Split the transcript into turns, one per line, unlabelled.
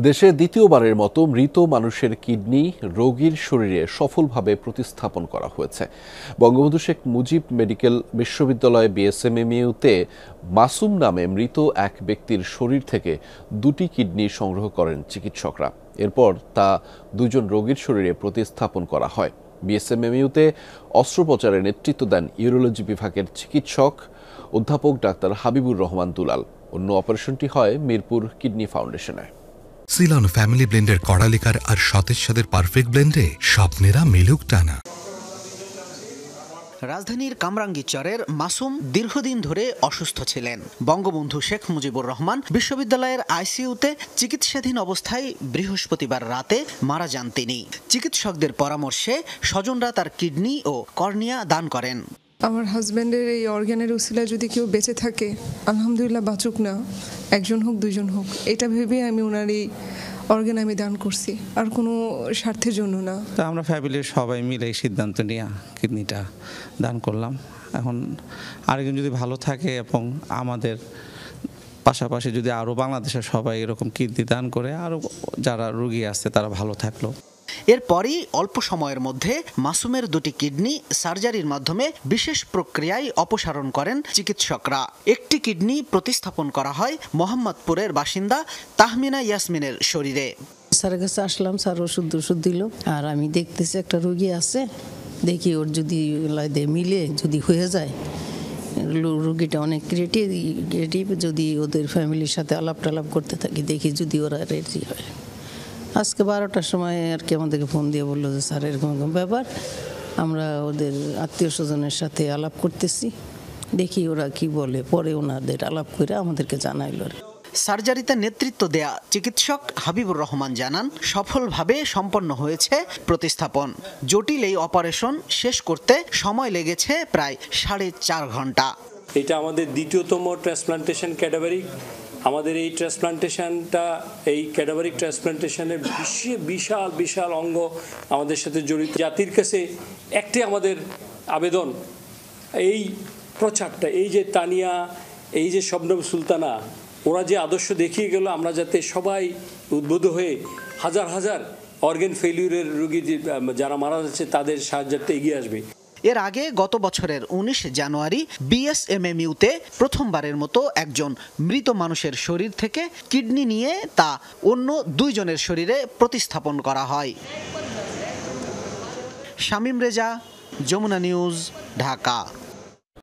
দেশে দ্বিতীয়বারের মতো মৃত মানুষের কিডনি রোগীর শরীরে সফলভাবে প্রতিস্থাপন করা হয়েছে। বঙ্গবন্ধু শেখ মুজিব মেডিকেল বিশ্ববিদ্যালয় বিএসএমএমইউতে মাসুম নামে মৃত এক ব্যক্তির শরীর থেকে 2টি কিডনি সংগ্রহ করেন চিকিৎসকরা। এরপর তা 2জন রোগীর শরীরে প্রতিস্থাপন করা হয়। বিএসএমএমইউতে অস্ত্রোপচারে নেতৃত্ব দেন ইউরোলজি বিভাগের চিকিৎসক অধ্যাপক ডাক্তার হাবিবুর রহমান দুলাল। অন্য অপারেশনটি হয় মিরপুর কিডনি ফাউন্ডেশনে।
সিলন ফ্যামিলি ব্লেন্ডের কড়ালিকার আর সতেজ স্বাদের পারফেক্ট ব্লেন্ডে স্বপ্নেরা মিলুক টানা।
রাজধানীর কামরাঙ্গীরচরের মাসুম দীর্ঘদিন ধরে অসুস্থ ছিলেন। বঙ্গবন্ধু শেখ মুজিবুর রহমান বিশ্ববিদ্যালয়ের আইসিইউতে চিকিৎসাধীন অবস্থায় বৃহস্পতিবার রাতে মারা যান তিনি। চিকিৎসকদের পরামর্শে স্বজনরা তার কিডনি ও কর্নিয়া দান করেন।
আমার হাজব্যান্ডের এই অর্গানের উসিলায় যদি কেউ বেঁচে থাকে, আলহামদুলিল্লাহ, বাঁচুক না, একজন হোক দুইজন হোক, এটা ভেবে আমি ওনার এই অর্গান আমি দান করছি, আর কোনো স্বার্থের জন্য না।
তো আমরা ফ্যামিলির সবাই মিলে সিদ্ধান্ত নিয়ে কিডনিটা দান করলাম। এখন আরেকজন যদি ভালো থাকে এবং আমাদের পাশাপাশি যদি আরও বাংলাদেশের সবাই এরকম কিডনি দান করে, আরও যারা রোগী আছে তারা ভালো থাকলো।
এরপরই অল্প সময়ের মধ্যে মাসুমের 2টি কিডনি সার্জারির মাধ্যমে বিশেষ প্রক্রিয়ায় অপসারণ করেন চিকিৎসকরা। একটি কিডনি প্রতিস্থাপন করা হয় মোহাম্মদপুরের বাসিন্দা তাহমিনা ইয়াসমিনের শরীরে।
স্যারের কাছে আসলাম, স্যার ওষুধ দিল, আর আমি দেখতেছি একটা রোগী আছে, দেখি ওর যদি মিলে যদি হয়ে যায়, রোগীটা অনেক ক্রিয়েটিভ, যদি ওদের ফ্যামিলির সাথে আলাপ টালাপ করতে থাকি, দেখি যদি ওরা রেডি হয়। আজকে 12টার সময় আর কি আমাদেরকে ফোন দিয়ে বললো যে স্যার এরকম ব্যাপার, আমরা ওদের আত্মীয় স্বজনের সাথে আলাপ করতেছি, দেখি ওরা কি বলে। পরে ওনাদের আলাপ করে আমাদেরকে জানাইল।
সার্জারিতে নেতৃত্ব দেয়া চিকিৎসক হাবিবুর রহমান জানান, সফলভাবে সম্পন্ন হয়েছে প্রতিস্থাপন। জটিল এই অপারেশন শেষ করতে সময় লেগেছে প্রায় 4.5 ঘন্টা।
এটা আমাদের দ্বিতীয়তম ট্রান্সপ্লান্টেশন ক্যাডাভারিক। আমাদের এই ট্রান্সপ্লান্টেশনটা, এই ক্যাডাভারিক ট্রান্সপ্লান্টেশনের বিশাল বিশাল অঙ্গ আমাদের সাথে জড়িত। জাতির কাছে একটি আমাদের আবেদন, এই প্রচারটা, এই যে তানিয়া, এই যে শবনম সুলতানা, ওরা যে আদর্শ দেখিয়ে গেল, আমরা যাতে সবাই উদ্বুদ্ধ হয়ে হাজার হাজার অর্গান ফেলিউরের রোগী যারা মারা যাচ্ছে তাদের সাহায্যার্থে এগিয়ে আসবে।
এর আগে গত বছরের 19 জানুয়ারি বিএসএমএমইউতে প্রথমবারের মতো একজন মৃত মানুষের শরীর থেকে কিডনি নিয়ে তা অন্য 2 জনের শরীরে প্রতিস্থাপন করা হয়। শামীম রেজা, যমুনা নিউজ, ঢাকা।